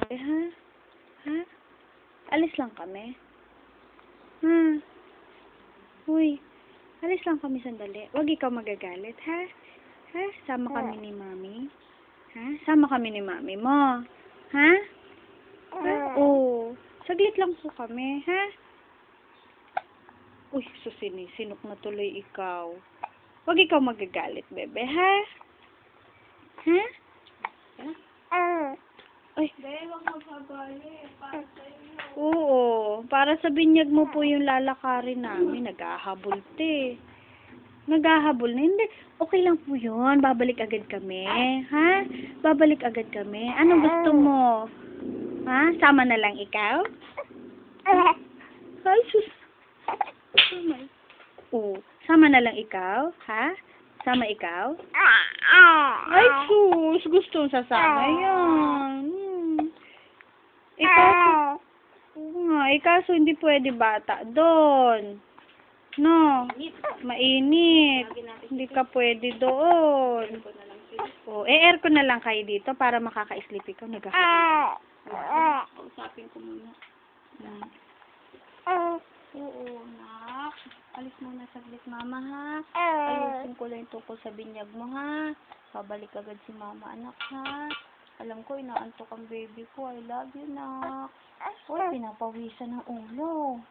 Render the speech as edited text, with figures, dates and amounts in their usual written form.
Ha? Ha? Alis lang kami? Ha? Uy, alis lang kami sandali. Huwag ikaw magagalit, ha? Ha? Sama kami ni Mami? Ha? Sama kami ni Mami mo? Ha? Ha? Oo. Saglit lang po kami, ha? Uy, sinok na tuloy ikaw. Huwag ikaw magagalit, bebe, ha? Ha? Ay. Dahil huwag magpagalit. Para sa inyo. Oo. Para sa binyag mo po yung lalakarin namin. Naghahabol, te. Naghahabol na. Hindi. Okay lang po yun. Babalik agad kami. Ha? Babalik agad kami. Ano gusto mo? Ha? Sama na lang ikaw? Ay, sus. Oo. Sama na lang ikaw? Ha? Sama ikaw? Ay, sus. Gusto mong sasama yan. Ikaw, oo nga, ikaso hindi pwede bata doon. No, mainit. Hindi ka pwede doon. Oh, aircon na lang kayo dito para makaka-sleep ikaw. Kausapin ko muna. Oo, nak. Alis muna saglit, mama, ha? Ayusin ko lang tungkol sa binyag mo, ha? Babalik agad si mama, anak, ha? Alam ko, inaantok ang baby ko. I love you, nak. Uy, pinapawisan ng ulo.